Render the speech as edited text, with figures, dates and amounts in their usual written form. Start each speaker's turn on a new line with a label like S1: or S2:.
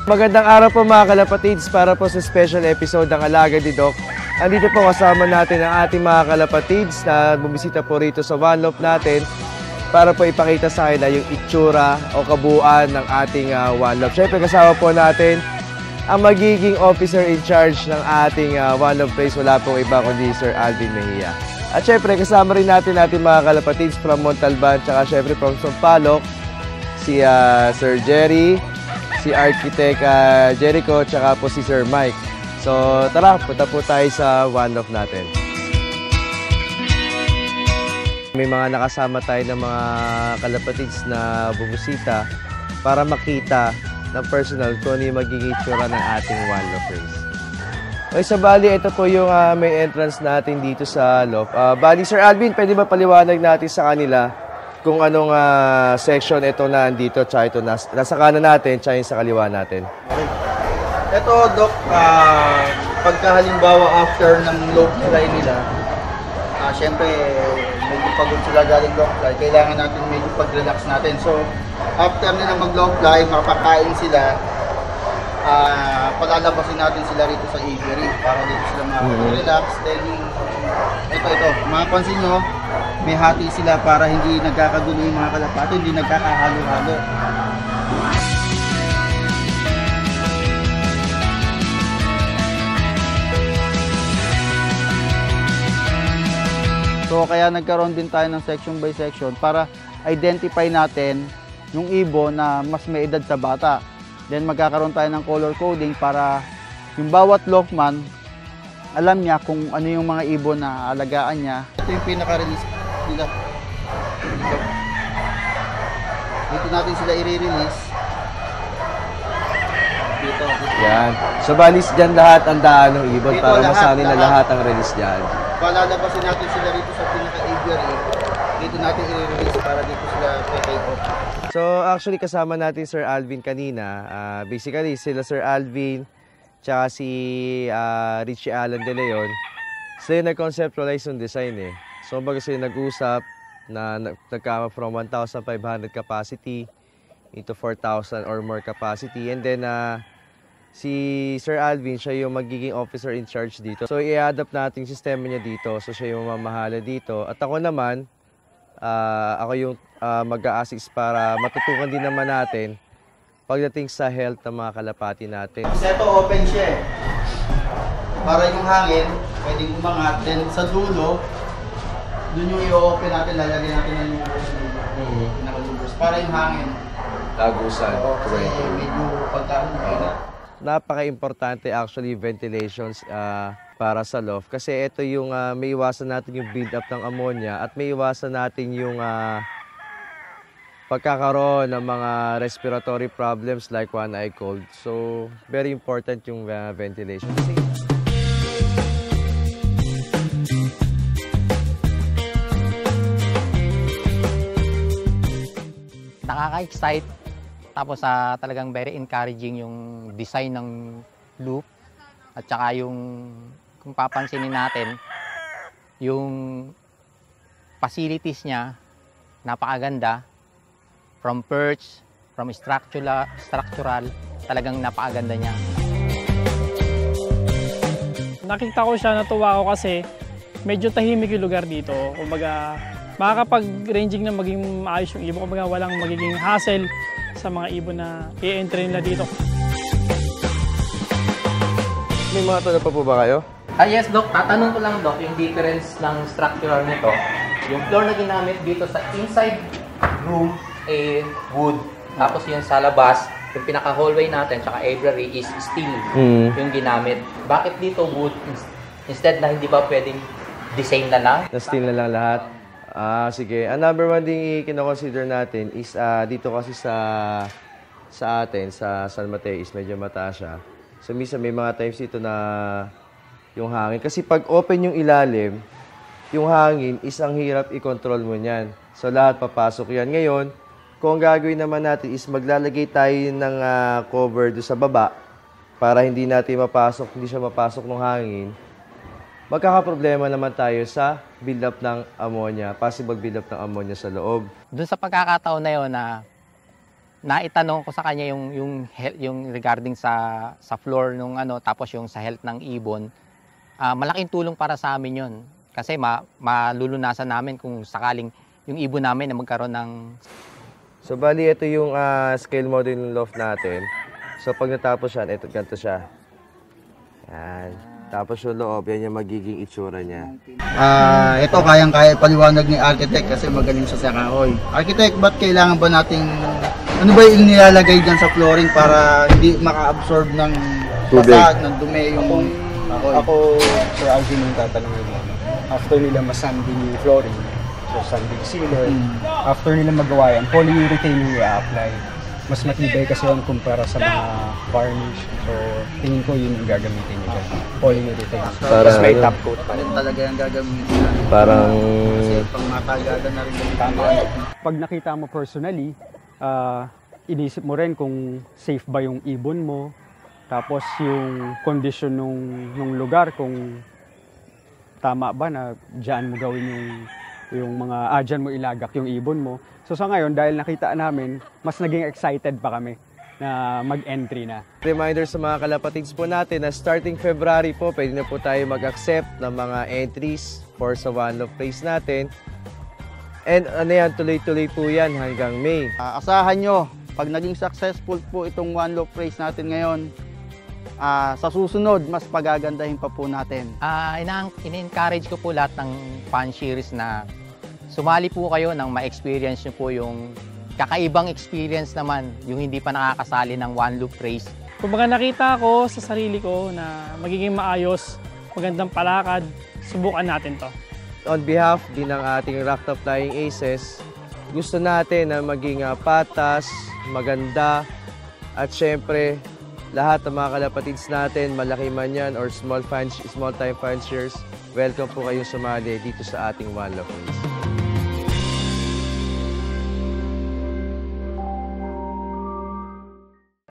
S1: Magandang araw po mga kalapatids para po sa special episode ng Alaga ni Doc. Andito po kasama natin ang ating mga kalapatids na bumisita po rito sa One Love natin para po ipakita sa kanila yung itsura o kabuuan ng ating One Love. Siyempre kasama po natin ang magiging officer in charge ng ating One Love Place. Wala pong iba kundi Sir Alvin Mejia. At siyempre kasama rin natin mga kalapatids from Montalban tsaka siyempre from Sampaloc, si Sir Jerry, si Architect Jericho, tsaka po si Sir Mike. So tara, punta po tayo sa One Love natin. May mga nakasama tayo ng mga kalapatids na bumusita para makita ng personal kung ano yung magiging itsura ng ating One Love Race. Okay, sa bali, ito po yung may entrance natin dito sa Love. Bali, Sir Alvin, pwede ba paliwanag natin sa kanila kung anong section ito na andito, tsaka ito nasa kanan natin, tsaka yung sa kaliwa natin?
S2: Okay. Ito, Doc, pagka halimbawa after ng low fly nila, syempre, medyo pagod sila galing low fly, kailangan natin medyo pag-relax natin. So, after nila mag-low fly, makakain sila, palalabasin natin sila rito sa aviary para dito sila makaka-relax. Then, ito, mapapansin nyo, may hati sila para hindi nagkakagulo yung mga kalapati, hindi nagkakahalo-halo. So kaya nagkaroon din tayo ng section by section para identify natin yung ibon na mas may edad sa bata. Then magkakaroon tayo ng color coding para yung bawat Lokman, alam niya kung ano yung mga ibon na alagaan niya. Ito yung pinaka-release nila. Dito natin sila i-release. Dito.
S1: Yan. So balis dyan lahat ang daan ng ibon para masanay na lahat ang release dyan.
S2: Palalabasin natin sila rito sa pinaka-aviary. Dito natin i-release para dito sila take off.
S1: So actually kasama natin Sir Alvin kanina. Basically sila Sir Alvin tsaka si Richie Alan De Leon. Sila nag-conceptualize yung design eh. So baga sila nag-usap na nagkama from 1,500 capacity into 4,000 or more capacity. And then si Sir Alvin, siya yung magiging officer in charge dito. So i-adapt natin yung sistema niya dito. So siya yung mamahala dito. At ako naman, ako yung mag-a-assist para matutukan din naman natin pagdating sa health ng mga kalapati natin.
S2: Ito open siya eh. Para yung hangin, pwedeng umangat. Then sa dulo, dun yung i-open natin, lalagyan natin ng lumbers. Para yung hangin.
S1: Tagusan.
S2: Kasi medyo pagkain.
S1: Napaka-importante actually ventilations para sa loft. Kasi ito yung may iwasan natin yung build-up ng ammonia at may iwasan natin yung pagkakaroon ng mga respiratory problems like one-eye cold. So, very important yung ventilation.
S3: Nakaka-excite. Tapos talagang very encouraging yung design ng loop. At saka yung, kung papansinin natin, yung facilities niya, napakaganda. From perch, from structural, talagang napakaganda niya.
S4: Nakita ko siya, natuwa ako kasi medyo tahimik yung lugar dito. Kumbaga, makakapag-ranging na maging maayos yung ibon. Kumbaga, walang magiging hassle sa mga ibon na i-entry nila dito.
S1: May mga tanong pa po ba kayo?
S3: Yes, Doc. Tatanong ko lang, Doc, yung difference ng structural nito. Yung floor na ginamit dito sa inside room, wood. Tapos yung sa labas, yung pinaka-hallway natin, tsaka aviary is steel yung ginamit. Bakit dito wood? Instead na hindi ba pwedeng design na lang?
S1: Na steel na lang lahat? Sige. Ang number one din i-consider natin is dito kasi sa atin, sa San Mateo is medyo mataas siya. So minsan may mga times dito na yung hangin. Kasi pag open yung ilalim, yung hangin is ang hirap i-control mo niyan. So lahat papasok yan. Ngayon, kung ang gagawin naman natin is maglalagay tayo ng cover doon sa baba para hindi natin mapasok, hindi siya mapasok ng hangin, magkakaproblema naman tayo sa build-up ng ammonia, possible build-up ng ammonia sa loob.
S3: Doon sa pagkakataon na yun na naitanong ko sa kanya yung regarding sa floor nung tapos yung sa health ng ibon, malaking tulong para sa amin yun. Kasi malulunasan namin kung sakaling yung ibon namin na magkaroon ng...
S1: So bali ito yung scale model ng loft natin. So pag natapos yan, ito ganito siya. Yan. Tapos yung loob, yan yung magiging itsura niya.
S2: Ito kayang-kaya paliwanag ni architect kasi magaling siya sa kahoy. Architect, ba't kailangan ba nating ano ba yung nilalagay dyan sa flooring para hindi maka-absorb ng
S1: Tubig.
S2: basa, ng dumi yung kahoy?
S5: Ako, Sir Alvin, yung tatanungin mo. After nila masanding yung flooring, so sanding sealer, after nila magawa yan, polyurethane yung i-apply. Mas matibay kasi yun kumpara sa mga varnish. So, tingin ko yun yung gagamitin nyo dyan. Polyurethane.
S1: Para
S5: Mas may
S1: ano?
S5: top coat pa rin.
S2: Talaga yung gagamitin natin.
S1: Parang...
S2: Kasi pang matagalan na rin yung
S5: Tama. Pag nakita mo personally, inisip mo rin kung safe ba yung ibon mo. Tapos yung condition nung lugar, kung tama ba na dyan mo gawin yung mga dyan mo ilagak yung ibon mo. So sa ngayon, dahil nakita namin, mas naging excited pa kami na mag-entry na.
S1: Reminder sa mga kalapatids po natin na starting February po, pwede na po tayo mag-accept ng mga entries for sa One Love Place natin. And ano yan, tuloy-tuloy po yan hanggang May.
S2: Asahan nyo, pag naging successful po itong One Love Place natin ngayon, sa susunod, mas pagagandahin pa po natin.
S3: In-encourage ko po lahat ng fan series na sumali po kayo nang ma-experience nyo po yung kakaibang experience naman, yung hindi pa nakakasali ng One Loop Race.
S4: Kung baga nakita ko sa sarili ko na magiging maayos, magandang palakad, subukan natin to.
S1: On behalf din ng ating Racktop Flying Aces, gusto natin na maging patas, maganda, at syempre, lahat ng mga kalapatids natin, malaki man yan or small time fanciers, welcome po kayong sumali dito sa ating One Love Race.